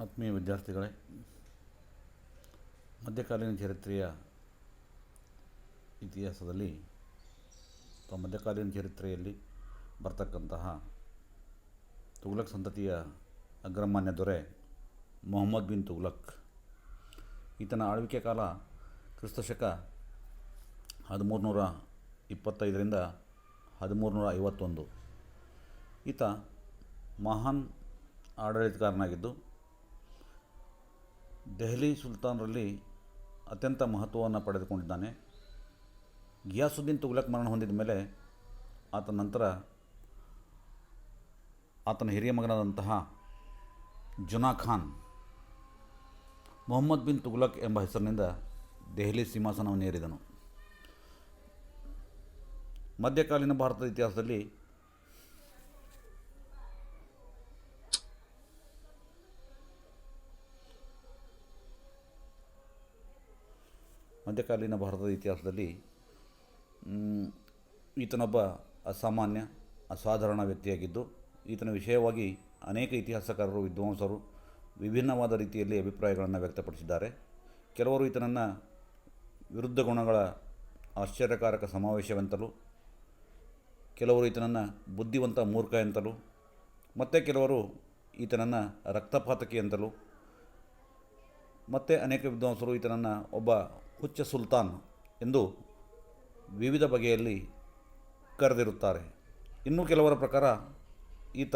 ಆತ್ಮೀಯ ವಿದ್ಯಾರ್ಥಿಗಳೇ, ಮಧ್ಯಕಾಲೀನ ಚರಿತ್ರೆಯ ಇತಿಹಾಸದಲ್ಲಿ ಅಥವಾ ಮಧ್ಯಕಾಲೀನ ಚರಿತ್ರೆಯಲ್ಲಿ ಬರ್ತಕ್ಕಂತಹ ತುಘಲಕ್ ಸಂತತಿಯ ಅಗ್ರಮಾನ್ಯ ದೊರೆ ಮೊಹಮ್ಮದ್ ಬಿನ್ ತುಘಲಕ್. ಈತನ ಆಳ್ವಿಕೆ ಕಾಲ ಕ್ರಿಸ್ತಶಕ 1325ರಿಂದ 1351. ಈತ ಮಹಾನ್ ಆಡಳಿತಗಾರನಾಗಿದ್ದು ದೆಹಲಿ ಸುಲ್ತಾನರಲ್ಲಿ ಅತ್ಯಂತ ಮಹತ್ವವನ್ನು ಪಡೆದುಕೊಂಡಿದ್ದಾನೆ. ಗಿಯಾಸುದ್ದೀನ್ ತುಘಲಕ್ ಮರಣ ಹೊಂದಿದ ಮೇಲೆ ಆತನ ನಂತರ ಆತನ ಹಿರಿಯ ಮಗನಾದಂತಹ ಜುನಾ ಖಾನ್ ಮೊಹಮ್ಮದ್ ಬಿನ್ ತುಘಲಕ್ ಎಂಬ ಹೆಸರಿನಿಂದ ದೆಹಲಿ ಸಿಂಹಾಸನವನ್ನು ಏರಿದನು. ಮಧ್ಯಕಾಲೀನ ಭಾರತದ ಇತಿಹಾಸದಲ್ಲಿ ಈತನೊಬ್ಬ ಅಸಾಮಾನ್ಯ ಅಸಾಧಾರಣ ವ್ಯಕ್ತಿಯಾಗಿದ್ದು, ಈತನ ವಿಷಯವಾಗಿ ಅನೇಕ ಇತಿಹಾಸಕಾರರು, ವಿದ್ವಾಂಸರು ವಿಭಿನ್ನವಾದ ರೀತಿಯಲ್ಲಿ ಅಭಿಪ್ರಾಯಗಳನ್ನು ವ್ಯಕ್ತಪಡಿಸಿದ್ದಾರೆ. ಕೆಲವರು ಈತನನ್ನು ವಿರುದ್ಧ ಗುಣಗಳ ಆಶ್ಚರ್ಯಕಾರಕ ಸಮಾವೇಶವೆಂತಲೂ, ಕೆಲವರು ಈತನನ್ನು ಬುದ್ಧಿವಂತ ಮೂರ್ಖ ಎಂತಲೂ, ಮತ್ತು ಕೆಲವರು ಈತನನ್ನು ರಕ್ತಪಾತಕಿ ಎಂತಲೂ, ಮತ್ತು ಅನೇಕ ವಿದ್ವಾಂಸರು ಈತನನ್ನು ಒಬ್ಬ ಹುಚ್ಚ ಸುಲ್ತಾನ್ ಎಂದು ವಿವಿಧ ಬಗೆಯಲ್ಲಿ ಕರೆದಿರುತ್ತಾರೆ. ಇನ್ನು ಕೆಲವರ ಪ್ರಕಾರ ಈತ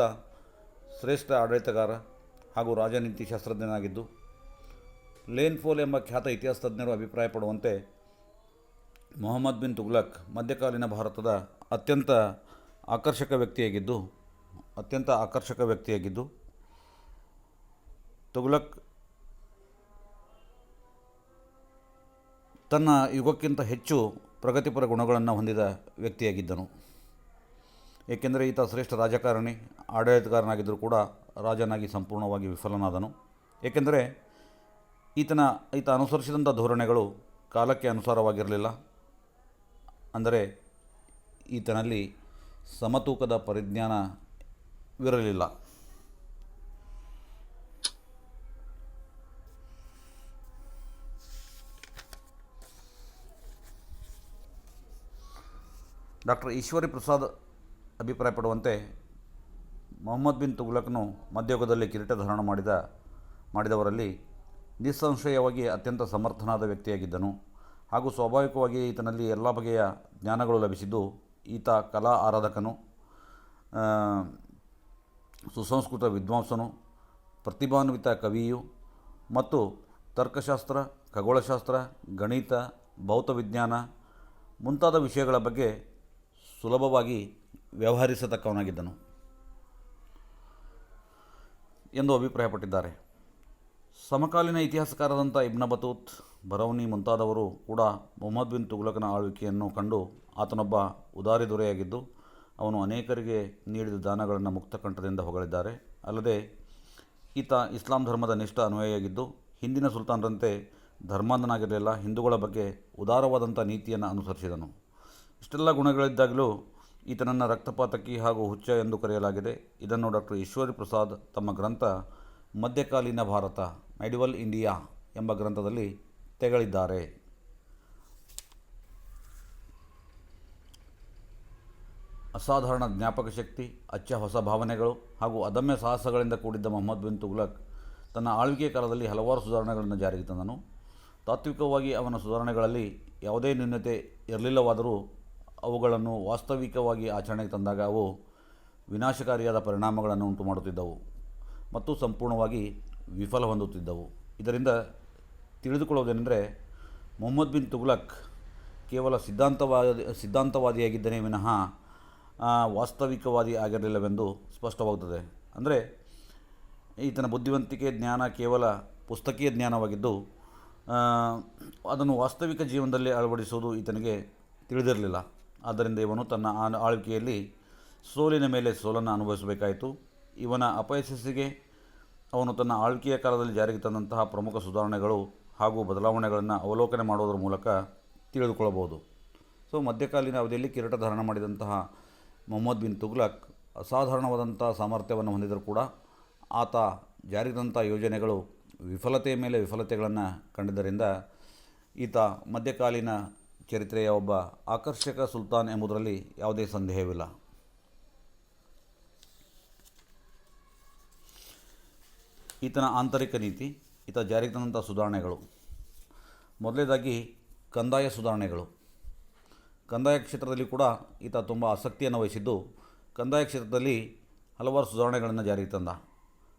ಶ್ರೇಷ್ಠ ಆಡಳಿತಗಾರ ಹಾಗೂ ರಾಜನೀತಿ ಶಾಸ್ತ್ರಜ್ಞನಾಗಿದ್ದು, ಲೇನ್ ಫೋಲ್ ಎಂಬ ಖ್ಯಾತ ಇತಿಹಾಸ ತಜ್ಞರು ಅಭಿಪ್ರಾಯಪಡುವಂತೆ ಮೊಹಮ್ಮದ್ ಬಿನ್ ತುಘಲಕ್ ಮಧ್ಯಕಾಲೀನ ಭಾರತದ ಅತ್ಯಂತ ಆಕರ್ಷಕ ವ್ಯಕ್ತಿಯಾಗಿದ್ದು ತುಘಲಕ್ ತನ್ನ ಯುಗಕ್ಕಿಂತ ಹೆಚ್ಚು ಪ್ರಗತಿಪರ ಗುಣಗಳನ್ನು ಹೊಂದಿದ ವ್ಯಕ್ತಿಯಾಗಿದ್ದನು. ಏಕೆಂದರೆ ಈತ ಶ್ರೇಷ್ಠ ರಾಜಕಾರಣಿ, ಆಡಳಿತಗಾರನಾಗಿದ್ದರೂ ಕೂಡ ರಾಜನಾಗಿ ಸಂಪೂರ್ಣವಾಗಿ ವಿಫಲನಾದನು. ಏಕೆಂದರೆ ಈತ ಅನುಸರಿಸಿದಂಥ ಧೋರಣೆಗಳು ಕಾಲಕ್ಕೆ ಅನುಸಾರವಾಗಿರಲಿಲ್ಲ. ಅಂದರೆ ಈತನಲ್ಲಿ ಸಮತೂಕದ ಪರಿಜ್ಞಾನವಿರಲಿಲ್ಲ. ಡಾಕ್ಟರ್ ಈಶ್ವರಿ ಪ್ರಸಾದ್ ಅಭಿಪ್ರಾಯಪಡುವಂತೆ ಮೊಹಮ್ಮದ್ ಬಿನ್ ತುಘಲಕ್ನು ಮಧ್ಯಯುಗದಲ್ಲಿ ಕಿರೀಟ ಧಾರಣ ಮಾಡಿದವರಲ್ಲಿ ನಿಸ್ಸಂಶಯವಾಗಿ ಅತ್ಯಂತ ಸಮರ್ಥನಾದ ವ್ಯಕ್ತಿಯಾಗಿದ್ದನು. ಹಾಗೂ ಸ್ವಾಭಾವಿಕವಾಗಿ ಈತನಲ್ಲಿ ಎಲ್ಲ ಬಗೆಯ ಜ್ಞಾನಗಳು ಲಭಿಸಿದ್ದು, ಈತ ಕಲಾ ಆರಾಧಕನು, ಸುಸಂಸ್ಕೃತ ವಿದ್ವಾಂಸನು, ಪ್ರತಿಭಾನ್ವಿತ ಕವಿಯು ಮತ್ತು ತರ್ಕಶಾಸ್ತ್ರ, ಖಗೋಳಶಾಸ್ತ್ರ, ಗಣಿತ, ಭೌತವಿಜ್ಞಾನ ಮುಂತಾದ ವಿಷಯಗಳ ಬಗ್ಗೆ ಸುಲಭವಾಗಿ ವ್ಯವಹರಿಸತಕ್ಕವನಾಗಿದ್ದನು ಎಂದು ಅಭಿಪ್ರಾಯಪಟ್ಟಿದ್ದಾರೆ. ಸಮಕಾಲೀನ ಇತಿಹಾಸಕಾರರಾದಂಥ ಇಬ್ನ್ ಬತೂತ್, ಬರೌನಿ ಮುಂತಾದವರು ಕೂಡ ಮೊಹಮ್ಮದ್ ಬಿನ್ ತುಘಲಕನ ಆಳ್ವಿಕೆಯನ್ನು ಕಂಡು ಆತನೊಬ್ಬ ಉದಾರಿ ದೊರೆಯಾಗಿದ್ದು, ಅವನು ಅನೇಕರಿಗೆ ನೀಡಿದ ದಾನಗಳನ್ನು ಮುಕ್ತಕಂಠದಿಂದ ಹೊಗಳಿದ್ದಾರೆ. ಅಲ್ಲದೆ ಈತ ಇಸ್ಲಾಂ ಧರ್ಮದ ನಿಷ್ಠ ಅನುಯಾಯಿಯಾಗಿದ್ದು, ಹಿಂದಿನ ಸುಲ್ತಾನರಂತೆ ಧರ್ಮಾಂಧನಾಗಿರಲಿಲ್ಲ. ಹಿಂದೂಗಳ ಬಗ್ಗೆ ಉದಾರವಾದಂಥ ನೀತಿಯನ್ನು ಅನುಸರಿಸಿದನು. ಇಷ್ಟೆಲ್ಲ ಗುಣಗಳಿದ್ದಾಗಲೂ ಈತನನ್ನು ರಕ್ತಪಾತಕಿ ಹಾಗೂ ಹುಚ್ಚ ಎಂದು ಕರೆಯಲಾಗಿದೆ. ಇದನ್ನು ಡಾಕ್ಟರ್ ಈಶ್ವರಿ ಪ್ರಸಾದ್ ತಮ್ಮ ಗ್ರಂಥ ಮಧ್ಯಕಾಲೀನ ಭಾರತ ಮೆಡಿವಲ್ ಇಂಡಿಯಾ ಎಂಬ ಗ್ರಂಥದಲ್ಲಿ ತೆಗಳಿದ್ದಾರೆ. ಅಸಾಧಾರಣ ಜ್ಞಾಪಕ ಶಕ್ತಿ, ಅಚ್ಚ ಹೊಸ ಭಾವನೆಗಳು ಹಾಗೂ ಅದಮ್ಯ ಸಾಹಸಗಳಿಂದ ಕೂಡಿದ್ದ ಮೊಹಮ್ಮದ್ ಬಿನ್ ತುಘಲಕ್ ತನ್ನ ಆಳ್ವಿಕೆ ಕಾಲದಲ್ಲಿ ಹಲವಾರು ಸುಧಾರಣೆಗಳನ್ನು ಜಾರಿಗೆ ತಂದನು. ತಾತ್ವಿಕವಾಗಿ ಅವನ ಸುಧಾರಣೆಗಳಲ್ಲಿ ಯಾವುದೇ ನ್ಯೂನತೆ ಇರಲಿಲ್ಲವಾದರೂ ಅವುಗಳನ್ನು ವಾಸ್ತವಿಕವಾಗಿ ಆಚರಣೆಗೆ ತಂದಾಗ ಅವು ವಿನಾಶಕಾರಿಯಾದ ಪರಿಣಾಮಗಳನ್ನು ಉಂಟು ಮಾಡುತ್ತಿದ್ದವು ಮತ್ತು ಸಂಪೂರ್ಣವಾಗಿ ವಿಫಲ ಹೊಂದುತ್ತಿದ್ದವು. ಇದರಿಂದ ತಿಳಿದುಕೊಳ್ಳುವುದೇನೆಂದರೆ, ಮೊಹಮ್ಮದ್ ಬಿನ್ ತುಘಲಕ್ ಕೇವಲ ಸಿದ್ಧಾಂತವಾದಿಯಾಗಿದ್ದನೇ ವಿನಃ ವಾಸ್ತವಿಕವಾದಿ ಆಗಿರಲಿಲ್ಲವೆಂದು ಸ್ಪಷ್ಟವಾಗುತ್ತದೆ. ಅಂದರೆ ಈತನ ಬುದ್ಧಿವಂತಿಕೆ, ಜ್ಞಾನ ಕೇವಲ ಪುಸ್ತಕೀಯ ಜ್ಞಾನವಾಗಿದ್ದು, ಅದನ್ನು ವಾಸ್ತವಿಕ ಜೀವನದಲ್ಲಿ ಅಳವಡಿಸುವುದು ಈತನಿಗೆ ತಿಳಿದಿರಲಿಲ್ಲ. ಆದ್ದರಿಂದ ಇವನು ತನ್ನ ಆಳ್ವಿಕೆಯಲ್ಲಿ ಸೋಲಿನ ಮೇಲೆ ಸೋಲನ್ನು ಅನುಭವಿಸಬೇಕಾಯಿತು. ಇವನ ಅಪಯಶಸ್ಸಿಗೆ ಅವನು ತನ್ನ ಆಳ್ವಿಕೆಯ ಕಾಲದಲ್ಲಿ ಜಾರಿಗೆ ತಂದಂತಹ ಪ್ರಮುಖ ಸುಧಾರಣೆಗಳು ಹಾಗೂ ಬದಲಾವಣೆಗಳನ್ನು ಅವಲೋಕನೆ ಮಾಡುವುದರ ಮೂಲಕ ತಿಳಿದುಕೊಳ್ಳಬಹುದು. ಮಧ್ಯಕಾಲೀನ ಅವಧಿಯಲ್ಲಿ ಕಿರೀಟ ಧಾರಣ ಮಾಡಿದಂತಹ ಮೊಹಮ್ಮದ್ ಬಿನ್ ತುಘಲಕ್ ಅಸಾಧಾರಣವಾದಂಥ ಸಾಮರ್ಥ್ಯವನ್ನು ಹೊಂದಿದರೂ ಕೂಡ ಆತ ಜಾರಿಗೆ ತಂದಂಥ ಯೋಜನೆಗಳು ವಿಫಲತೆಯ ಮೇಲೆ ವಿಫಲತೆಗಳನ್ನು ಕಂಡಿದ್ದರಿಂದ ಈತ ಮಧ್ಯಕಾಲೀನ ಚರಿತ್ರೆಯ ಒಬ್ಬ ಆಕರ್ಷಕ ಸುಲ್ತಾನ್ ಎಂಬುದರಲ್ಲಿ ಯಾವುದೇ ಸಂದೇಹವಿಲ್ಲ. ಈತನ ಆಂತರಿಕ ನೀತಿ, ಈತ ಜಾರಿಗೆ ತಂದಂಥ ಸುಧಾರಣೆಗಳು. ಮೊದಲನೇದಾಗಿ ಕಂದಾಯ ಸುಧಾರಣೆಗಳು. ಕಂದಾಯ ಕ್ಷೇತ್ರದಲ್ಲಿ ಕೂಡ ಈತ ತುಂಬ ಆಸಕ್ತಿಯನ್ನು ವಹಿಸಿದ್ದು, ಕಂದಾಯ ಕ್ಷೇತ್ರದಲ್ಲಿ ಹಲವಾರು ಸುಧಾರಣೆಗಳನ್ನು ಜಾರಿಗೆ ತಂದ.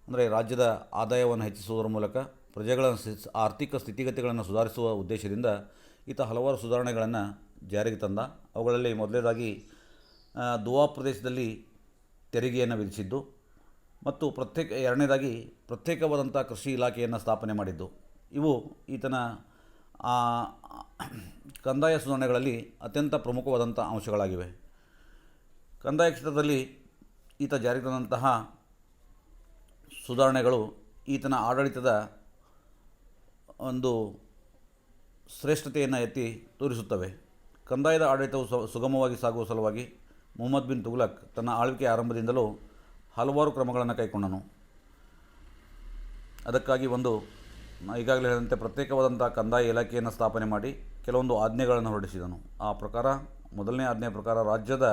ಅಂದರೆ ರಾಜ್ಯದ ಆದಾಯವನ್ನು ಹೆಚ್ಚಿಸುವುದರ ಮೂಲಕ ಪ್ರಜೆಗಳ ಆರ್ಥಿಕ ಸ್ಥಿತಿಗತಿಗಳನ್ನು ಸುಧಾರಿಸುವ ಉದ್ದೇಶದಿಂದ ಈತ ಹಲವಾರು ಸುಧಾರಣೆಗಳನ್ನು ಜಾರಿಗೆ ತಂದ. ಅವುಗಳಲ್ಲಿ ಮೊದಲನೇದಾಗಿ ದುವಾ ಪ್ರದೇಶದಲ್ಲಿ ತೆರಿಗೆಯನ್ನು ವಿಧಿಸಿದ್ದು ಮತ್ತು ಎರಡನೇದಾಗಿ ಪ್ರತ್ಯೇಕವಾದಂಥ ಕೃಷಿ ಇಲಾಖೆಯನ್ನು ಸ್ಥಾಪನೆ ಮಾಡಿದ್ದು. ಇವು ಈತನ ಕಂದಾಯ ಸುಧಾರಣೆಗಳಲ್ಲಿ ಅತ್ಯಂತ ಪ್ರಮುಖವಾದಂಥ ಅಂಶಗಳಾಗಿವೆ. ಕಂದಾಯ ಕ್ಷೇತ್ರದಲ್ಲಿ ಈತ ಜಾರಿಗೆ ತಂದಂತಹ ಸುಧಾರಣೆಗಳು ಈತನ ಆಡಳಿತದ ಒಂದು ಶ್ರೇಷ್ಠತೆಯನ್ನು ಎತ್ತಿ ತೋರಿಸುತ್ತವೆ. ಕಂದಾಯದ ಆಡಳಿತವು ಸುಗಮವಾಗಿ ಸಾಗುವ ಸಲುವಾಗಿ ಮುಹಮ್ಮದ್ ಬಿನ್ ತುಘಲಕ್ ತನ್ನ ಆಳ್ವಿಕೆಯ ಆರಂಭದಿಂದಲೂ ಹಲವಾರು ಕ್ರಮಗಳನ್ನು ಕೈಗೊಂಡನು. ಅದಕ್ಕಾಗಿ ಈಗಾಗಲೇ ಹೇಳಿದಂತೆ ಪ್ರತ್ಯೇಕವಾದಂಥ ಕಂದಾಯ ಇಲಾಖೆಯನ್ನು ಸ್ಥಾಪನೆ ಮಾಡಿ ಕೆಲವೊಂದು ಆಜ್ಞೆಗಳನ್ನು ಹೊರಡಿಸಿದನು. ಆ ಪ್ರಕಾರ ಮೊದಲನೇ ಆಜ್ಞೆಯ ಪ್ರಕಾರ ರಾಜ್ಯದ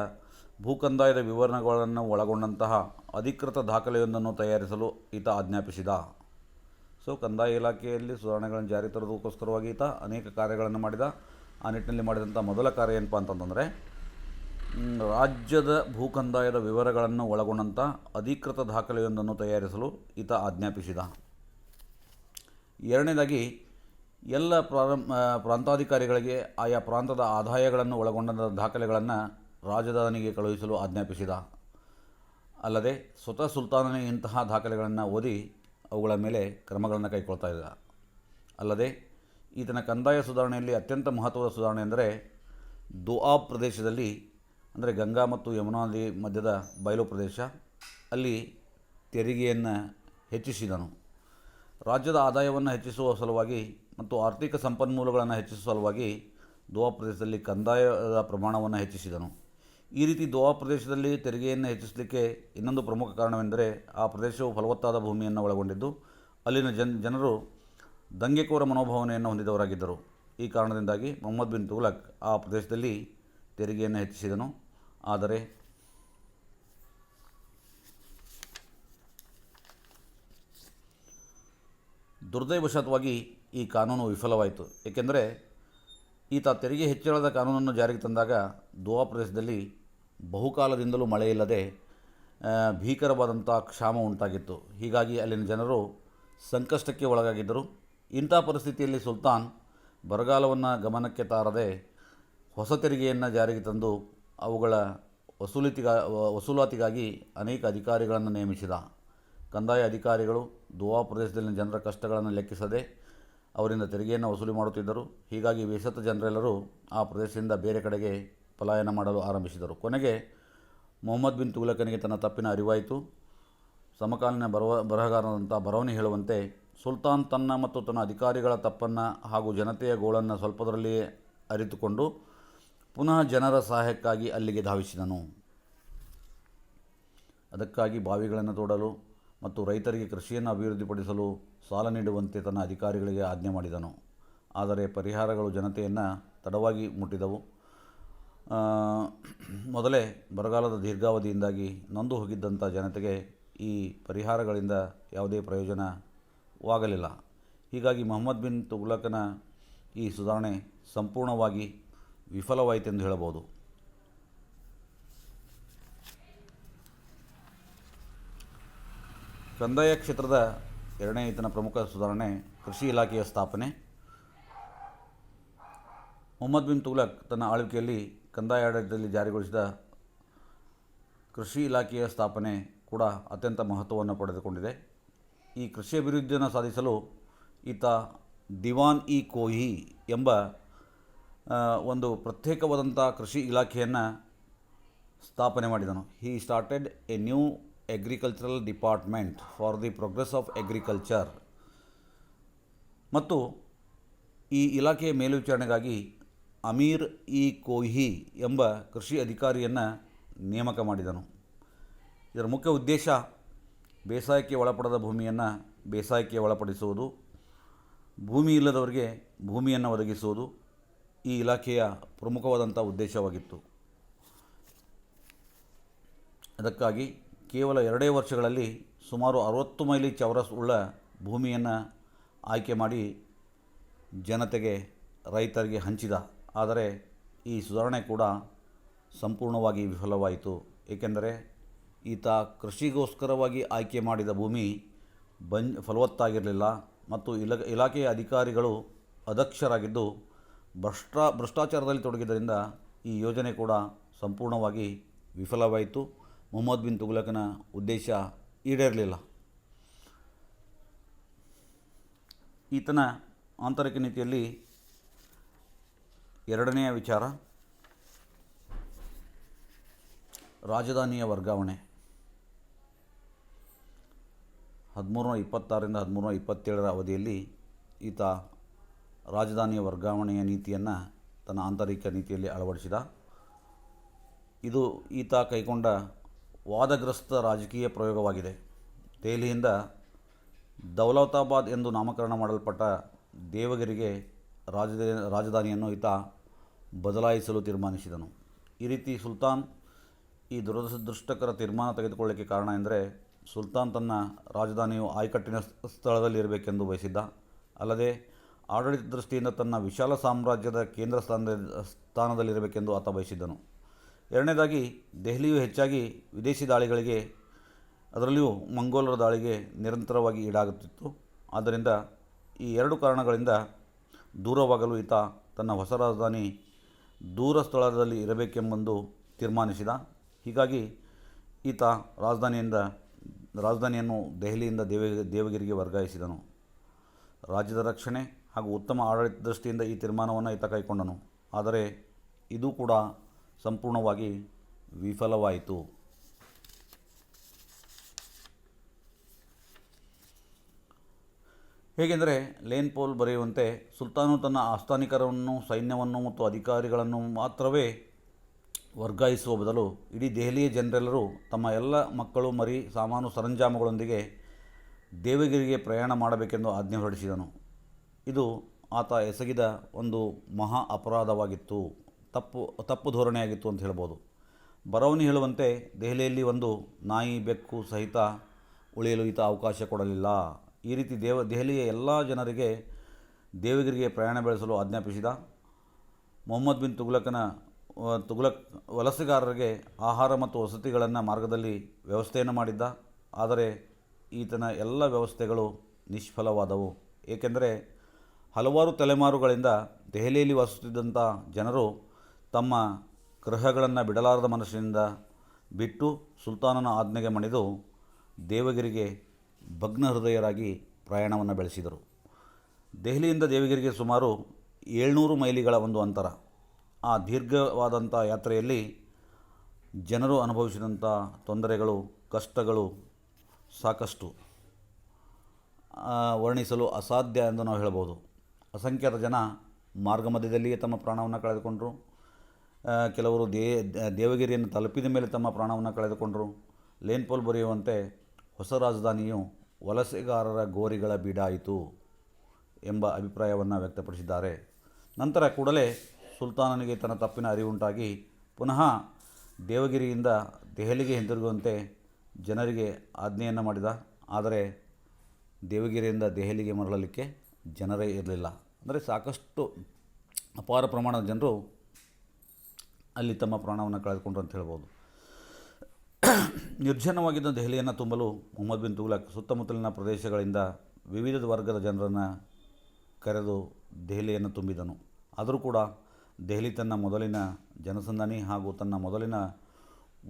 ಭೂಕಂದಾಯದ ವಿವರಣೆಗಳನ್ನು ಒಳಗೊಂಡಂತಹ ಅಧಿಕೃತ ದಾಖಲೆಯೊಂದನ್ನು ತಯಾರಿಸಲು ಈತ ಆಜ್ಞಾಪಿಸಿದ. ಕಂದಾಯ ಇಲಾಖೆಯಲ್ಲಿ ಸುಧಾರಣೆಗಳನ್ನು ಜಾರಿ ತರುವುದಕ್ಕೋಸ್ಕರವಾಗಿ ಈತ ಅನೇಕ ಕಾರ್ಯಗಳನ್ನು ಮಾಡಿದ. ಆ ನಿಟ್ಟಿನಲ್ಲಿ ಮಾಡಿದಂಥ ಮೊದಲ ಕಾರ್ಯ ಏನಪ್ಪ ಅಂತಂದರೆ, ರಾಜ್ಯದ ಭೂಕಂದಾಯದ ವಿವರಗಳನ್ನು ಒಳಗೊಂಡಂಥ ಅಧಿಕೃತ ದಾಖಲೆಯೊಂದನ್ನು ತಯಾರಿಸಲು ಈತ ಆಜ್ಞಾಪಿಸಿದ. ಎರಡನೇದಾಗಿ ಎಲ್ಲ ಪ್ರಾಂತಾಧಿಕಾರಿಗಳಿಗೆ ಆಯಾ ಪ್ರಾಂತದ ಆದಾಯಗಳನ್ನು ಒಳಗೊಂಡ ದಾಖಲೆಗಳನ್ನು ರಾಜಧಾನಿಗೆ ಕಳುಹಿಸಲು ಆಜ್ಞಾಪಿಸಿದ. ಅಲ್ಲದೆ ಸ್ವತಃ ಸುಲ್ತಾನನೇ ಇಂತಹ ದಾಖಲೆಗಳನ್ನು ಓದಿ ಅವುಗಳ ಮೇಲೆ ಕ್ರಮಗಳನ್ನು ಕೈಗೊಳ್ತಾ ಇದ್ದ. ಅಲ್ಲದೆ ಈತನ ಕಂದಾಯ ಸುಧಾರಣೆಯಲ್ಲಿ ಅತ್ಯಂತ ಮಹತ್ವದ ಸುಧಾರಣೆ ಎಂದರೆ ದೋಆಬ್ ಪ್ರದೇಶದಲ್ಲಿ, ಅಂದರೆ ಗಂಗಾ ಮತ್ತು ಯಮುನಾ ನದಿ ಮಧ್ಯದ ಬಯಲು ಪ್ರದೇಶ, ಅಲ್ಲಿ ತೆರಿಗೆಯನ್ನು ಹೆಚ್ಚಿಸಿದನು. ರಾಜ್ಯದ ಆದಾಯವನ್ನು ಹೆಚ್ಚಿಸುವ ಸಲುವಾಗಿ ಮತ್ತು ಆರ್ಥಿಕ ಸಂಪನ್ಮೂಲಗಳನ್ನು ಹೆಚ್ಚಿಸುವ ಸಲುವಾಗಿ ದೋಆಬ್ ಪ್ರದೇಶದಲ್ಲಿ ಕಂದಾಯದ ಪ್ರಮಾಣವನ್ನು ಹೆಚ್ಚಿಸಿದನು. ಈ ರೀತಿ ದೋಆಬ್ ಪ್ರದೇಶದಲ್ಲಿ ತೆರಿಗೆಯನ್ನು ಹೆಚ್ಚಿಸಲಿಕ್ಕೆ ಇನ್ನೊಂದು ಪ್ರಮುಖ ಕಾರಣವೆಂದರೆ ಆ ಪ್ರದೇಶವು ಫಲವತ್ತಾದ ಭೂಮಿಯನ್ನು ಒಳಗೊಂಡಿದ್ದು ಅಲ್ಲಿನ ಜನರು ದಂಗೆಕೋರ ಮನೋಭಾವನೆಯನ್ನು ಹೊಂದಿದವರಾಗಿದ್ದರು. ಈ ಕಾರಣದಿಂದಾಗಿ ಮುಹಮ್ಮದ್ ಬಿನ್ ತುಘಲಕ್ ಆ ಪ್ರದೇಶದಲ್ಲಿ ತೆರಿಗೆಯನ್ನು ಹೆಚ್ಚಿಸಿದನು. ಆದರೆ ದುರ್ದೈವಶಾತವಾಗಿ ಈ ಕಾನೂನು ವಿಫಲವಾಯಿತು. ಏಕೆಂದರೆ ಈತ ತೆರಿಗೆ ಹೆಚ್ಚಳದ ಕಾನೂನನ್ನು ಜಾರಿಗೆ ತಂದಾಗ ದೋಆಬ್ ಪ್ರದೇಶದಲ್ಲಿ ಬಹುಕಾಲದಿಂದಲೂ ಮಳೆಯಿಲ್ಲದೆ ಭೀಕರವಾದಂಥ ಕ್ಷಾಮ ಉಂಟಾಗಿತ್ತು. ಹೀಗಾಗಿ ಅಲ್ಲಿನ ಜನರು ಸಂಕಷ್ಟಕ್ಕೆ ಒಳಗಾಗಿದ್ದರು. ಇಂಥ ಪರಿಸ್ಥಿತಿಯಲ್ಲಿ ಸುಲ್ತಾನ್ ಬರಗಾಲವನ್ನು ಗಮನಕ್ಕೆ ತಾರದೆ ಹೊಸ ತೆರಿಗೆಯನ್ನು ಜಾರಿಗೆ ತಂದು ಅವುಗಳ ವಸೂಲಾತಿಗಾಗಿ ಅನೇಕ ಅಧಿಕಾರಿಗಳನ್ನು ನೇಮಿಸಿದ. ಕಂದಾಯ ಅಧಿಕಾರಿಗಳು ದೋಆಬ್ ಪ್ರದೇಶದಲ್ಲಿನ ಜನರ ಕಷ್ಟಗಳನ್ನು ಲೆಕ್ಕಿಸದೆ ಅವರಿಂದ ತೆರಿಗೆಯನ್ನು ವಸೂಲಿ ಮಾಡುತ್ತಿದ್ದರು. ಹೀಗಾಗಿ ಬೇಸತ್ತ ಜನರೆಲ್ಲರೂ ಆ ಪ್ರದೇಶದಿಂದ ಬೇರೆ ಕಡೆಗೆ ಪಲಾಯನ ಮಾಡಲು ಆರಂಭಿಸಿದರು. ಕೊನೆಗೆ ಮುಹಮ್ಮದ್ ಬಿನ್ ತುಘಲಕನಿಗೆ ತನ್ನ ತಪ್ಪಿನ ಅರಿವಾಯಿತು. ಸಮಕಾಲೀನ ಬರಹಗಾರನಾದಂಥ ಬರೌನಿ ಹೇಳುವಂತೆ, ಸುಲ್ತಾನ್ ತನ್ನ ಮತ್ತು ತನ್ನ ಅಧಿಕಾರಿಗಳ ತಪ್ಪನ್ನು ಹಾಗೂ ಜನತೆಯ ಗೋಳನ್ನು ಸ್ವಲ್ಪದರಲ್ಲಿಯೇ ಅರಿತುಕೊಂಡು ಪುನಃ ಜನರ ಸಹಾಯಕ್ಕಾಗಿ ಅಲ್ಲಿಗೆ ಧಾವಿಸಿದನು. ಅದಕ್ಕಾಗಿ ಬಾವಿಗಳನ್ನು ತೋಡಲು ಮತ್ತು ರೈತರಿಗೆ ಕೃಷಿಯನ್ನು ಅಭಿವೃದ್ಧಿಪಡಿಸಲು ಸಾಲ ನೀಡುವಂತೆ ತನ್ನ ಅಧಿಕಾರಿಗಳಿಗೆ ಆಜ್ಞೆ ಮಾಡಿದನು. ಆದರೆ ಪರಿಹಾರಗಳು ಜನತೆಯನ್ನು ತಡವಾಗಿ ಮುಟ್ಟಿದವು. ಮೊದಲೇ ಬರಗಾಲದ ದೀರ್ಘಾವಧಿಯಿಂದಾಗಿ ನೊಂದು ಹೋಗಿದ್ದಂಥ ಜನತೆಗೆ ಈ ಪರಿಹಾರಗಳಿಂದ ಯಾವುದೇ ಪ್ರಯೋಜನವಾಗಲಿಲ್ಲ. ಹೀಗಾಗಿ ಮುಹಮ್ಮದ್ ಬಿನ್ ತುಘಲಕನ ಈ ಸುಧಾರಣೆ ಸಂಪೂರ್ಣವಾಗಿ ವಿಫಲವಾಯಿತೆಂದು ಹೇಳಬಹುದು. ಕಂದಾಯ ಕ್ಷೇತ್ರದ ಎರಡನೇ ಈತನ ಪ್ರಮುಖ ಸುಧಾರಣೆ ಕೃಷಿ ಇಲಾಖೆಯ ಸ್ಥಾಪನೆ. ಮುಹಮ್ಮದ್ ಬಿನ್ ತುಘಲಕ್ ತನ್ನ ಆಳ್ವಿಕೆಯಲ್ಲಿ ಕಂದಾಯ ಆಡಳಿತದಲ್ಲಿ ಜಾರಿಗೊಳಿಸಿದ ಕೃಷಿ ಇಲಾಖೆಯ ಸ್ಥಾಪನೆ ಕೂಡ ಅತ್ಯಂತ ಮಹತ್ವವನ್ನು ಪಡೆದುಕೊಂಡಿದೆ. ಈ ಕೃಷಿ ಅಭಿವೃದ್ಧಿಯನ್ನು ಸಾಧಿಸಲು ಈತ ದಿವಾನ್-ಇ-ಕೋಹಿ ಎಂಬ ಒಂದು ಪ್ರತ್ಯೇಕವಾದಂಥ ಕೃಷಿ ಇಲಾಖೆಯನ್ನು ಸ್ಥಾಪನೆ ಮಾಡಿದನು. He started A new agricultural department for the progress of agriculture. ಮತ್ತು ಈ ಇಲಾಖೆಯ ಮೇಲ್ವಿಚಾರಣೆಗಾಗಿ ಅಮೀರ್-ಇ-ಕೋಹಿ ಎಂಬ ಕೃಷಿ ಅಧಿಕಾರಿಯನ್ನು ನೇಮಕ ಮಾಡಿದನು. ಇದರ ಮುಖ್ಯ ಉದ್ದೇಶ ಬೇಸಾಯಕ್ಕೆ ಒಳಪಡದ ಭೂಮಿಯನ್ನು ಬೇಸಾಯಕ್ಕೆ ಒಳಪಡಿಸುವುದು, ಭೂಮಿ ಇಲ್ಲದವರಿಗೆ ಭೂಮಿಯನ್ನು ಒದಗಿಸುವುದು ಈ ಇಲಾಖೆಯ ಪ್ರಮುಖವಾದಂಥ ಉದ್ದೇಶವಾಗಿತ್ತು. ಅದಕ್ಕಾಗಿ ಕೇವಲ 2 ವರ್ಷಗಳಲ್ಲಿ ಸುಮಾರು 60 ಮೈಲಿ ಚೌರಸ್ ಉಳ್ಳ ಭೂಮಿಯನ್ನು ಆಯ್ಕೆ ಮಾಡಿ ಜನತೆಗೆ, ರೈತರಿಗೆ ಹಂಚಿದ. ಆದರೆ ಈ ಸುಧಾರಣೆ ಕೂಡ ಸಂಪೂರ್ಣವಾಗಿ ವಿಫಲವಾಯಿತು. ಏಕೆಂದರೆ ಈತ ಕೃಷಿಗೋಸ್ಕರವಾಗಿ ಆಯ್ಕೆ ಮಾಡಿದ ಭೂಮಿ ಫಲವತ್ತಾಗಿರಲಿಲ್ಲ ಮತ್ತು ಇಲಾಖೆಯ ಅಧಿಕಾರಿಗಳು ಅದಕ್ಷರಾಗಿದ್ದು ಭ್ರಷ್ಟಾಚಾರದಲ್ಲಿ ತೊಡಗಿದ್ದರಿಂದ ಈ ಯೋಜನೆ ಕೂಡ ಸಂಪೂರ್ಣವಾಗಿ ವಿಫಲವಾಯಿತು. ಮೊಹಮ್ಮದ್ ಬಿನ್ ತುಘಲಕನ ಉದ್ದೇಶ ಈಡೇರಲಿಲ್ಲ. ಈತನ ಆಂತರಿಕ ನೀತಿಯಲ್ಲಿ ಎರಡನೆಯ ವಿಚಾರ ರಾಜಧಾನಿಯ ವರ್ಗಾವಣೆ. 1326ರಿಂದ 1327 ಅವಧಿಯಲ್ಲಿ ಈತ ರಾಜಧಾನಿಯ ವರ್ಗಾವಣೆಯ ನೀತಿಯನ್ನು ತನ್ನ ಆಂತರಿಕ ನೀತಿಯಲ್ಲಿ ಅಳವಡಿಸಿದ. ಇದು ಈತ ಕೈಗೊಂಡ ವಾದಗ್ರಸ್ತ ರಾಜಕೀಯ ಪ್ರಯೋಗವಾಗಿದೆ. ದೆಹಲಿಯಿಂದ ದೌಲತಾಬಾದ್ ಎಂದು ನಾಮಕರಣ ಮಾಡಲ್ಪಟ್ಟ ದೇವಗಿರಿಗೆ ರಾಜಧಾನಿಯನ್ನು ಈತ ಬದಲಾಯಿಸಲು ತೀರ್ಮಾನಿಸಿದನು. ಈ ರೀತಿ ಸುಲ್ತಾನ್ ಈ ದುರದೃಷ್ಟಕರ ತೀರ್ಮಾನ ತೆಗೆದುಕೊಳ್ಳಲಿಕ್ಕೆ ಕಾರಣ ಎಂದರೆ, ಸುಲ್ತಾನ್ ತನ್ನ ರಾಜಧಾನಿಯು ಆಯಕಟ್ಟಿನ ಸ್ಥಳದಲ್ಲಿರಬೇಕೆಂದು ಬಯಸಿದ್ದ. ಅಲ್ಲದೆ ಆಡಳಿತ ದೃಷ್ಟಿಯಿಂದ ತನ್ನ ವಿಶಾಲ ಸಾಮ್ರಾಜ್ಯದ ಕೇಂದ್ರ ಸ್ಥಾನದಲ್ಲಿರಬೇಕೆಂದು ಆತ ಬಯಸಿದ್ದನು. ಎರಡನೇದಾಗಿ, ದೆಹಲಿಯು ಹೆಚ್ಚಾಗಿ ವಿದೇಶಿ ದಾಳಿಗಳಿಗೆ, ಅದರಲ್ಲಿಯೂ ಮಂಗೋಲರ ದಾಳಿಗೆ ನಿರಂತರವಾಗಿ ಈಡಾಗುತ್ತಿತ್ತು. ಆದ್ದರಿಂದ ಈ 2 ಕಾರಣಗಳಿಂದ ದೂರವಾಗಲು ಈತ ತನ್ನ ಹೊಸ ರಾಜಧಾನಿ ದೂರ ಸ್ಥಳದಲ್ಲಿ ಇರಬೇಕೆಂಬುದು ತೀರ್ಮಾನಿಸಿದ. ಹೀಗಾಗಿ ಈತ ರಾಜಧಾನಿಯನ್ನು ದೆಹಲಿಯಿಂದ ದೇವಗಿರಿಗೆ ವರ್ಗಾಯಿಸಿದನು. ರಾಜ್ಯದ ರಕ್ಷಣೆ ಹಾಗೂ ಉತ್ತಮ ಆಡಳಿತ ದೃಷ್ಟಿಯಿಂದ ಈ ತೀರ್ಮಾನವನ್ನು ಈತ ಕೈಗೊಂಡನು. ಆದರೆ ಇದು ಕೂಡ ಸಂಪೂರ್ಣವಾಗಿ ವಿಫಲವಾಯಿತು. ಹೇಗೆಂದರೆ, ಲೇನ್ ಪೋಲ್ ಬರೆಯುವಂತೆ, ಸುಲ್ತಾನು ತನ್ನ ಆಸ್ಥಾನಿಕರನ್ನು, ಸೈನ್ಯವನ್ನು ಮತ್ತು ಅಧಿಕಾರಿಗಳನ್ನು ಮಾತ್ರವೇ ವರ್ಗಾಯಿಸುವ ಬದಲು ಇಡೀ ದೆಹಲಿಯ ಜನರೆಲ್ಲರೂ ತಮ್ಮ ಎಲ್ಲ ಮಕ್ಕಳು, ಮರಿ, ಸಾಮಾನು, ಸರಂಜಾಮುಗಳೊಂದಿಗೆ ದೇವಗಿರಿಗೆ ಪ್ರಯಾಣ ಮಾಡಬೇಕೆಂದು ಆಜ್ಞೆ ಹೊರಡಿಸಿದನು. ಇದು ಆತ ಎಸಗಿದ ಒಂದು ಮಹಾ ಅಪರಾಧವಾಗಿತ್ತು, ತಪ್ಪು ಧೋರಣೆಯಾಗಿತ್ತು ಅಂತ ಹೇಳ್ಬೋದು. ಬರೌನಿ ಹೇಳುವಂತೆ, ದೆಹಲಿಯಲ್ಲಿ ಒಂದು ನಾಯಿ, ಬೆಕ್ಕು ಸಹಿತ ಉಳಿಯಲು ಈತ ಅವಕಾಶ ಕೊಡಲಿಲ್ಲ. ಈ ರೀತಿ ದೆಹಲಿಯ ಎಲ್ಲ ಜನರಿಗೆ ದೇವಗಿರಿಗೆ ಪ್ರಯಾಣ ಬೆಳೆಸಲು ಆಜ್ಞಾಪಿಸಿದ. ಮೊಹಮ್ಮದ್ ಬಿನ್ ತುಘಲಕ್ ವಲಸೆಗಾರರಿಗೆ ಆಹಾರ ಮತ್ತು ವಸತಿಗಳನ್ನು ಮಾರ್ಗದಲ್ಲಿ ವ್ಯವಸ್ಥೆಯನ್ನು ಮಾಡಿದ್ದ. ಆದರೆ ಈತನ ಎಲ್ಲ ವ್ಯವಸ್ಥೆಗಳು ನಿಷ್ಫಲವಾದವು. ಏಕೆಂದರೆ ಹಲವಾರು ತಲೆಮಾರುಗಳಿಂದ ದೆಹಲಿಯಲ್ಲಿ ವಾಸಿಸುತ್ತಿದ್ದಂಥ ಜನರು ತಮ್ಮ ಗೃಹಗಳನ್ನು ಬಿಡಲಾರದ ಮನಸ್ಸಿನಿಂದ ಬಿಟ್ಟು ಸುಲ್ತಾನನ ಆಜ್ಞೆಗೆ ಮಣಿದು ದೇವಗಿರಿಗೆ ಭಗ್ನ ಹೃದಯರಾಗಿ ಪ್ರಯಾಣವನ್ನು ಬೆಳೆಸಿದರು. ದೆಹಲಿಯಿಂದ ದೇವಗಿರಿಗೆ ಸುಮಾರು 700 ಮೈಲಿಗಳ ಒಂದು ಅಂತರ. ಆ ದೀರ್ಘವಾದಂಥ ಯಾತ್ರೆಯಲ್ಲಿ ಜನರು ಅನುಭವಿಸಿದಂಥ ತೊಂದರೆಗಳು, ಕಷ್ಟಗಳು ಸಾಕಷ್ಟು, ವರ್ಣಿಸಲು ಅಸಾಧ್ಯ ಎಂದು ನಾವು ಹೇಳ್ಬೋದು. ಅಸಂಖ್ಯಾತ ಜನ ಮಾರ್ಗ ಮಧ್ಯದಲ್ಲಿಯೇ ತಮ್ಮ ಪ್ರಾಣವನ್ನು ಕಳೆದುಕೊಂಡರು. ಕೆಲವರು ದೇವಗಿರಿಯನ್ನು ತಲುಪಿದ ಮೇಲೆ ತಮ್ಮ ಪ್ರಾಣವನ್ನು ಕಳೆದುಕೊಂಡರು. ಲೇನ್ ಪೋಲ್ ಬರೆಯುವಂತೆ, ಹೊಸ ರಾಜಧಾನಿಯು ವಲಸೆಗಾರರ ಗೋರಿಗಳ ಬೀಡಾಯಿತು ಎಂಬ ಅಭಿಪ್ರಾಯವನ್ನು ವ್ಯಕ್ತಪಡಿಸಿದ್ದಾರೆ. ನಂತರ ಕೂಡಲೇ ಸುಲ್ತಾನನಿಗೆ ತನ್ನ ತಪ್ಪಿನ ಅರಿವುಂಟಾಗಿ ಪುನಃ ದೇವಗಿರಿಯಿಂದ ದೆಹಲಿಗೆ ಹಿಂತಿರುಗುವಂತೆ ಜನರಿಗೆ ಆಜ್ಞೆಯನ್ನು ಮಾಡಿದ. ಆದರೆ ದೇವಗಿರಿಯಿಂದ ದೆಹಲಿಗೆ ಮರಳಲಿಕ್ಕೆ ಜನರೇ ಇರಲಿಲ್ಲ. ಅಂದರೆ ಸಾಕಷ್ಟು ಅಪಾರ ಪ್ರಮಾಣದ ಜನರು ಅಲ್ಲಿ ತಮ್ಮ ಪ್ರಾಣವನ್ನು ಕಳೆದುಕೊಂಡ್ರು ಅಂತ ಹೇಳ್ಬೋದು. ನಿರ್ಜನವಾಗಿದ್ದ ದೆಹಲಿಯನ್ನು ತುಂಬಲು ಮೊಹಮ್ಮದ್ ಬಿನ್ ತುಘಲಕ್ ಸುತ್ತಮುತ್ತಲಿನ ಪ್ರದೇಶಗಳಿಂದ ವಿವಿಧ ವರ್ಗದ ಜನರನ್ನು ಕರೆದು ದೆಹಲಿಯನ್ನು ತುಂಬಿದನು. ಆದರೂ ಕೂಡ ದೆಹಲಿ ತನ್ನ ಮೊದಲಿನ ಜನಸಂದಣಿ ಹಾಗೂ ತನ್ನ ಮೊದಲಿನ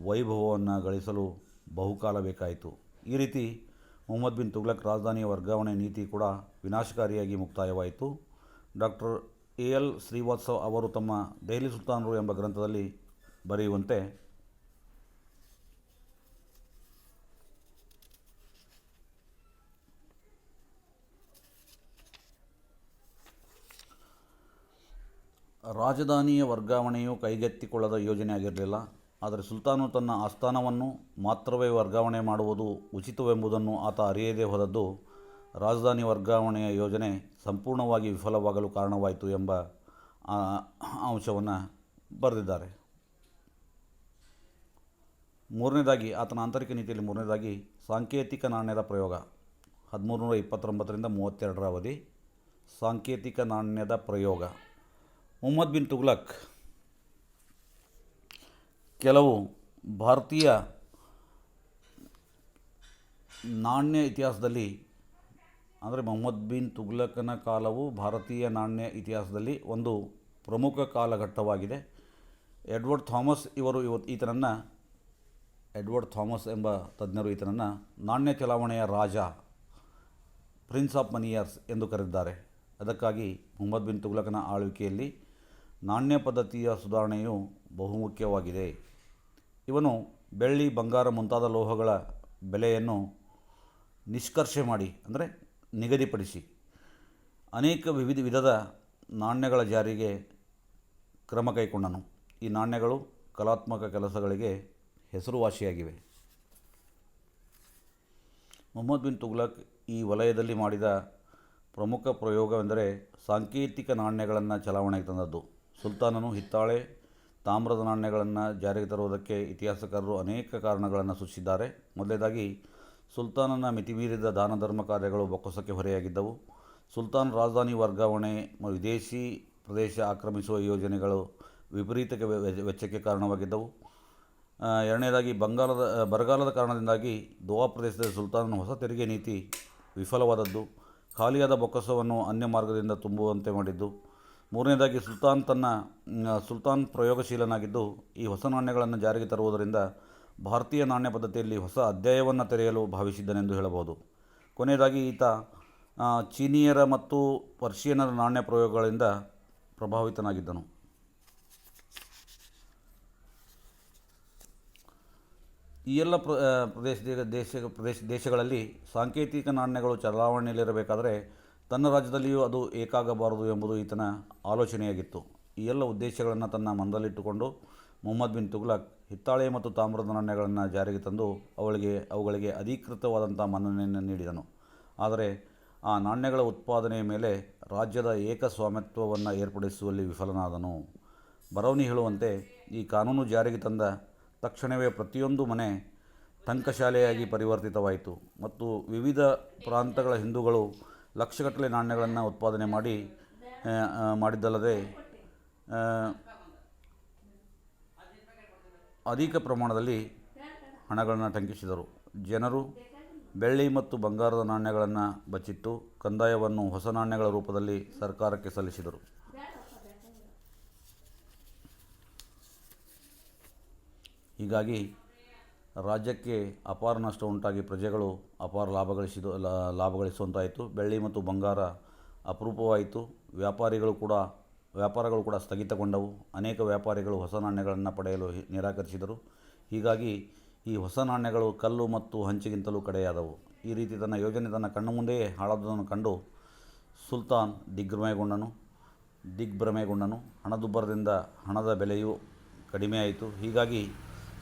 ವೈಭವವನ್ನು ಗಳಿಸಲು ಬಹುಕಾಲ ಬೇಕಾಯಿತು. ಈ ರೀತಿ ಮೊಹಮ್ಮದ್ ಬಿನ್ ತುಘಲಕ್ ರಾಜಧಾನಿಯ ವರ್ಗಾವಣೆ ನೀತಿ ಕೂಡ ವಿನಾಶಕಾರಿಯಾಗಿ ಮುಕ್ತಾಯವಾಯಿತು. ಡಾಕ್ಟರ್ ಎಲ್ ಶ್ರೀವಾತ್ಸವ್ ಅವರು ತಮ್ಮ ದೆಹಲಿ ಸುಲ್ತಾನರು ಎಂಬ ಗ್ರಂಥದಲ್ಲಿ ಬರೆಯುವಂತೆ, ರಾಜಧಾನಿಯ ವರ್ಗಾವಣೆಯು ಕೈಗೆತ್ತಿಕೊಳ್ಳದ ಯೋಜನೆ ಆಗಿರಲಿಲ್ಲ. ಆದರೆ ಸುಲ್ತಾನು ತನ್ನ ಆಸ್ಥಾನವನ್ನು ಮಾತ್ರವೇ ವರ್ಗಾವಣೆ ಮಾಡುವುದು ಉಚಿತವೆಂಬುದನ್ನು ಆತ ಅರಿಯದೇ ಹೋದದ್ದು ರಾಜಧಾನಿ ವರ್ಗಾವಣೆಯ ಯೋಜನೆ ಸಂಪೂರ್ಣವಾಗಿ ವಿಫಲವಾಗಲು ಕಾರಣವಾಯಿತು ಎಂಬ ಅಂಶವನ್ನು ಬರೆದಿದ್ದಾರೆ. ಮೂರನೇದಾಗಿ ಆತನ ಆಂತರಿಕ ನೀತಿಯಲ್ಲಿ ಮೂರನೇದಾಗಿ ಸಾಂಕೇತಿಕ ನಾಣ್ಯದ ಪ್ರಯೋಗ. 1329 ಅವಧಿ ಸಾಂಕೇತಿಕ ನಾಣ್ಯದ ಪ್ರಯೋಗ. ಮುಹಮ್ಮದ್ ಬಿನ್ ತುಘಲಕ್ ಕೆಲವು ಭಾರತೀಯ ನಾಣ್ಯ ಇತಿಹಾಸದಲ್ಲಿ, ಅಂದರೆ ಮುಹಮ್ಮದ್ ಬಿನ್ ತುಘಲಕನ ಕಾಲವು ಭಾರತೀಯ ನಾಣ್ಯ ಇತಿಹಾಸದಲ್ಲಿ ಒಂದು ಪ್ರಮುಖ ಕಾಲಘಟ್ಟವಾಗಿದೆ. ಎಡ್ವರ್ಡ್ ಥಾಮಸ್ ಎಂಬ ತಜ್ಞರು ಈತನನ್ನು ನಾಣ್ಯ ಚಲಾವಣೆಯ ರಾಜ, ಪ್ರಿನ್ಸ್ ಆಫ್ ಮನಿಯರ್ಸ್ ಎಂದು ಕರೆದಿದ್ದಾರೆ. ಅದಕ್ಕಾಗಿ ಮುಹಮ್ಮದ್ ಬಿನ್ ತುಘಲಕನ ಆಳ್ವಿಕೆಯಲ್ಲಿ ನಾಣ್ಯ ಪದ್ಧತಿಯ ಸುಧಾರಣೆಯು ಬಹುಮುಖ್ಯವಾಗಿದೆ. ಇವನು ಬೆಳ್ಳಿ, ಬಂಗಾರ ಮುಂತಾದ ಲೋಹಗಳ ಬೆಲೆಯನ್ನು ನಿಷ್ಕರ್ಷೆ ಮಾಡಿ, ಅಂದರೆ ನಿಗದಿಪಡಿಸಿ, ಅನೇಕ ವಿಧದ ನಾಣ್ಯಗಳ ಜಾರಿಗೆ ಕ್ರಮ ಕೈಗೊಂಡನು. ಈ ನಾಣ್ಯಗಳು ಕಲಾತ್ಮಕ ಕೆಲಸಗಳಿಗೆ ಹೆಸರುವಾಸಿಯಾಗಿವೆ. ಮುಹಮ್ಮದ್ ಬಿನ್ ತುಘಲಕ್ ಈ ವಲಯದಲ್ಲಿ ಮಾಡಿದ ಪ್ರಮುಖ ಪ್ರಯೋಗವೆಂದರೆ ಸಾಂಕೇತಿಕ ನಾಣ್ಯಗಳನ್ನು ಚಲಾವಣೆಗೆ ತಂದದ್ದು. ಸುಲ್ತಾನನು ಹಿತ್ತಾಳೆ, ತಾಮ್ರದ ನಾಣ್ಯಗಳನ್ನು ಜಾರಿಗೆ ತರುವುದಕ್ಕೆ ಇತಿಹಾಸಕಾರರು ಅನೇಕ ಕಾರಣಗಳನ್ನು ಸೂಚಿಸಿದ್ದಾರೆ. ಮೊದಲನೇದಾಗಿ, ಸುಲ್ತಾನನ ಮಿತಿಮೀರಿದ ದಾನ ಧರ್ಮ ಕಾರ್ಯಗಳು ಬೊಕ್ಕಸಕ್ಕೆ ಹೊರೆಯಾಗಿದ್ದವು. ಸುಲ್ತಾನ್ ರಾಜಧಾನಿ ವರ್ಗಾವಣೆ, ವಿದೇಶಿ ಪ್ರದೇಶ ಆಕ್ರಮಿಸುವ ಯೋಜನೆಗಳು ವಿಪರೀತ ವೆಚ್ಚಕ್ಕೆ ಕಾರಣವಾಗಿದ್ದವು. ಎರಡನೇದಾಗಿ, ಬರಗಾಲದ ಕಾರಣದಿಂದಾಗಿ ದೋವಾ ಪ್ರದೇಶದಲ್ಲಿ ಪ್ರದೇಶದ ಹೊಸ ತೆರಿಗೆ ನೀತಿ ವಿಫಲವಾದದ್ದು ಖಾಲಿಯಾದ ಬೊಕ್ಕಸವನ್ನು ಅನ್ಯ ಮಾರ್ಗದಿಂದ ತುಂಬುವಂತೆ ಮಾಡಿದ್ದು. ಮೂರನೇದಾಗಿ, ಸುಲ್ತಾನ್ ಪ್ರಯೋಗಶೀಲನಾಗಿದ್ದು ಈ ಹೊಸ ನಾಣ್ಯಗಳನ್ನು ಜಾರಿಗೆ ತರುವುದರಿಂದ ಭಾರತೀಯ ನಾಣ್ಯ ಪದ್ಧತಿಯಲ್ಲಿ ಹೊಸ ಅಧ್ಯಾಯವನ್ನು ತೆರೆಯಲು ಭಾವಿಸಿದ್ದನೆಂದು ಹೇಳಬಹುದು. ಕೊನೆಯದಾಗಿ, ಈತ ಚೀನೀಯರ ಮತ್ತು ಪರ್ಷಿಯನ್ನರ ನಾಣ್ಯ ಪ್ರಯೋಗಗಳಿಂದ ಪ್ರಭಾವಿತನಾಗಿದ್ದನು. ಈ ಎಲ್ಲ ದೇಶಗಳಲ್ಲಿ ಸಾಂಕೇತಿಕ ನಾಣ್ಯಗಳು ಚಲಾವಣೆಯಲ್ಲಿರಬೇಕಾದರೆ ತನ್ನ ರಾಜ್ಯದಲ್ಲಿಯೂ ಅದು ಏಕಾಗಬಾರದು ಎಂಬುದು ಈತನ ಆಲೋಚನೆಯಾಗಿತ್ತು. ಈ ಎಲ್ಲ ಉದ್ದೇಶಗಳನ್ನು ತನ್ನ ಮನದಲ್ಲಿಟ್ಟುಕೊಂಡು ಮುಹಮ್ಮದ್ ಬಿನ್ ತುಘಲಕ್ ಹಿತ್ತಾಳೆ ಮತ್ತು ತಾಮ್ರದ ನಾಣ್ಯಗಳನ್ನು ಜಾರಿಗೆ ತಂದು ಅವುಗಳಿಗೆ ಅಧಿಕೃತವಾದಂಥ ಮನ್ನಣೆಯನ್ನು ನೀಡಿದನು. ಆದರೆ ಆ ನಾಣ್ಯಗಳ ಉತ್ಪಾದನೆಯ ಮೇಲೆ ರಾಜ್ಯದ ಏಕಸ್ವಾಮ್ಯತ್ವವನ್ನು ಏರ್ಪಡಿಸುವಲ್ಲಿ ವಿಫಲನಾದನು. ಬರೌನಿ ಹೇಳುವಂತೆ, ಈ ಕಾನೂನು ಜಾರಿಗೆ ತಂದ ತಕ್ಷಣವೇ ಪ್ರತಿಯೊಂದು ಮನೆ ಟಂಕಶಾಲೆಯಾಗಿ ಪರಿವರ್ತಿತವಾಯಿತು ಮತ್ತು ವಿವಿಧ ಪ್ರಾಂತಗಳ ಹಿಂದೂಗಳು ಲಕ್ಷಗಟ್ಟಲೆ ನಾಣ್ಯಗಳನ್ನು ಉತ್ಪಾದನೆ ಮಾಡಿದ್ದಲ್ಲದೆ ಅಧಿಕ ಪ್ರಮಾಣದಲ್ಲಿ ಹಣಗಳನ್ನು ಟಂಕಿಸಿದರು. ಜನರು ಬೆಳ್ಳಿ ಮತ್ತು ಬಂಗಾರದ ನಾಣ್ಯಗಳನ್ನು ಬಚ್ಚಿಟ್ಟು ಕಂದಾಯವನ್ನು ಹೊಸ ನಾಣ್ಯಗಳ ರೂಪದಲ್ಲಿ ಸರ್ಕಾರಕ್ಕೆ ಸಲ್ಲಿಸಿದರು. ಹೀಗಾಗಿ ರಾಜ್ಯಕ್ಕೆ ಅಪಾರ ನಷ್ಟ ಉಂಟಾಗಿ ಪ್ರಜೆಗಳು ಅಪಾರ ಲಾಭ ಗಳಿಸುವಂತಾಯಿತು. ಬೆಳ್ಳಿ ಮತ್ತು ಬಂಗಾರ ಅಪರೂಪವಾಯಿತು. ವ್ಯಾಪಾರಗಳು ಕೂಡ ಸ್ಥಗಿತಗೊಂಡವು. ಅನೇಕ ವ್ಯಾಪಾರಿಗಳು ಹೊಸ ನಾಣ್ಯಗಳನ್ನು ಪಡೆಯಲು ನಿರಾಕರಿಸಿದರು. ಹೀಗಾಗಿ ಈ ಹೊಸ ನಾಣ್ಯಗಳು ಕಲ್ಲು ಮತ್ತು ಹಂಚಿಗಿಂತಲೂ ಕಡೆಯಾದವು. ಈ ರೀತಿ ತನ್ನ ಯೋಜನೆ ತನ್ನ ಕಣ್ಣು ಮುಂದೆಯೇ ಹಾಳಾದುದನ್ನು ಕಂಡು ಸುಲ್ತಾನ್ ದಿಗ್ಭ್ರಮೆಗೊಂಡನು. ಹಣದುಬ್ಬರದಿಂದ ಹಣದ ಬೆಲೆಯೂ ಕಡಿಮೆಯಾಯಿತು. ಹೀಗಾಗಿ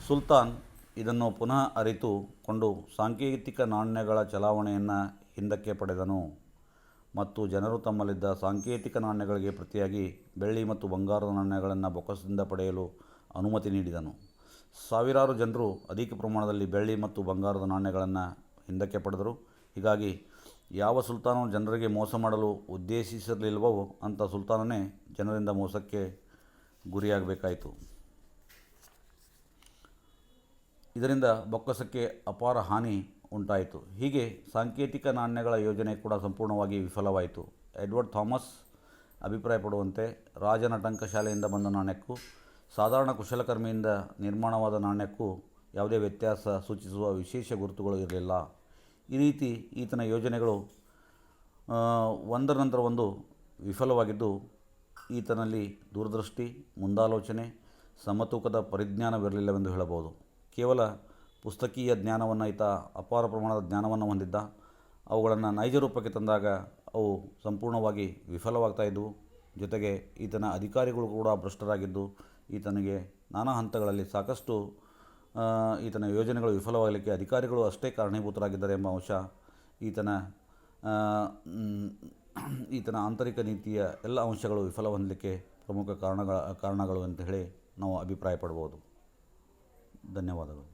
ಸುಲ್ತಾನ್ ಇದನ್ನು ಪುನಃ ಅರಿತುಕೊಂಡು ಸಾಂಕೇತಿಕ ನಾಣ್ಯಗಳ ಚಲಾವಣೆಯನ್ನು ಹಿಂದಕ್ಕೆ ಪಡೆದನು ಮತ್ತು ಜನರು ತಮ್ಮಲ್ಲಿದ್ದ ಸಾಂಕೇತಿಕ ನಾಣ್ಯಗಳಿಗೆ ಪ್ರತಿಯಾಗಿ ಬೆಳ್ಳಿ ಮತ್ತು ಬಂಗಾರದ ನಾಣ್ಯಗಳನ್ನು ಬೊಕ್ಕಸದಿಂದ ಪಡೆಯಲು ಅನುಮತಿ ನೀಡಿದನು. ಸಾವಿರಾರು ಜನರು ಅಧಿಕ ಪ್ರಮಾಣದಲ್ಲಿ ಬೆಳ್ಳಿ ಮತ್ತು ಬಂಗಾರದ ನಾಣ್ಯಗಳನ್ನು ಹಿಂದಕ್ಕೆ ಪಡೆದರು. ಹೀಗಾಗಿ ಯಾವ ಸುಲ್ತಾನನು ಜನರಿಗೆ ಮೋಸ ಮಾಡಲು ಉದ್ದೇಶಿಸಿರಲಿಲ್ಲವೋ ಅಂಥ ಸುಲ್ತಾನನೇ ಜನರಿಂದ ಮೋಸಕ್ಕೆ ಗುರಿಯಾಗಬೇಕಾಯಿತು. ಇದರಿಂದ ಬೊಕ್ಕಸಕ್ಕೆ ಅಪಾರ ಹಾನಿ ಉಂಟಾಯಿತು. ಹೀಗೆ ಸಾಂಕೇತಿಕ ನಾಣ್ಯಗಳ ಯೋಜನೆ ಕೂಡ ಸಂಪೂರ್ಣವಾಗಿ ವಿಫಲವಾಯಿತು. ಎಡ್ವರ್ಡ್ ಥಾಮಸ್ ಅಭಿಪ್ರಾಯಪಡುವಂತೆ, ರಾಜನ ಟಂಕಶಾಲೆಯಿಂದ ಬಂದ ನಾಣ್ಯಕ್ಕೂ ಸಾಧಾರಣ ಕುಶಲಕರ್ಮಿಯಿಂದ ನಿರ್ಮಾಣವಾದ ನಾಣ್ಯಕ್ಕೂ ಯಾವುದೇ ವ್ಯತ್ಯಾಸ ಸೂಚಿಸುವ ವಿಶೇಷ ಗುರುತುಗಳು ಇರಲಿಲ್ಲ. ಈ ರೀತಿ ಈತನ ಯೋಜನೆಗಳು ಒಂದರ ನಂತರ ಒಂದು ವಿಫಲವಾಗಿದ್ದು, ಈತನಲ್ಲಿ ದೂರದೃಷ್ಟಿ, ಮುಂದಾಲೋಚನೆ, ಸಮತೂಕದ ಪರಿಜ್ಞಾನವಿರಲಿಲ್ಲವೆಂದು ಹೇಳಬಹುದು. ಕೇವಲ ಪುಸ್ತಕೀಯ ಜ್ಞಾನವನ್ನು ಈತ ಅಪಾರ ಪ್ರಮಾಣದ ಜ್ಞಾನವನ್ನು ಹೊಂದಿದ್ದ. ಅವುಗಳನ್ನು ನೈಜ ರೂಪಕ್ಕೆ ತಂದಾಗ ಅವು ಸಂಪೂರ್ಣವಾಗಿ ವಿಫಲವಾಗ್ತಾ ಇದ್ದವು. ಜೊತೆಗೆ ಈತನ ಅಧಿಕಾರಿಗಳು ಕೂಡ ಭ್ರಷ್ಟರಾಗಿದ್ದು ಈತನಿಗೆ ನಾನಾ ಹಂತಗಳಲ್ಲಿ ಸಾಕಷ್ಟು ಈತನ ಯೋಜನೆಗಳು ವಿಫಲವಾಗಲಿಕ್ಕೆ ಅಧಿಕಾರಿಗಳು ಅಷ್ಟೇ ಕಾರಣೀಭೂತರಾಗಿದ್ದಾರೆ ಎಂಬ ಅಂಶ ಈತನ ಈತನ ಆಂತರಿಕ ನೀತಿಯ ಎಲ್ಲ ಅಂಶಗಳು ವಿಫಲ ಹೊಂದಲಿಕ್ಕೆ ಪ್ರಮುಖ ಕಾರಣಗಳು ಅಂತ ಹೇಳಿ ನಾವು ಅಭಿಪ್ರಾಯಪಡ್ಬೋದು. ಧನ್ಯವಾದಗಳು.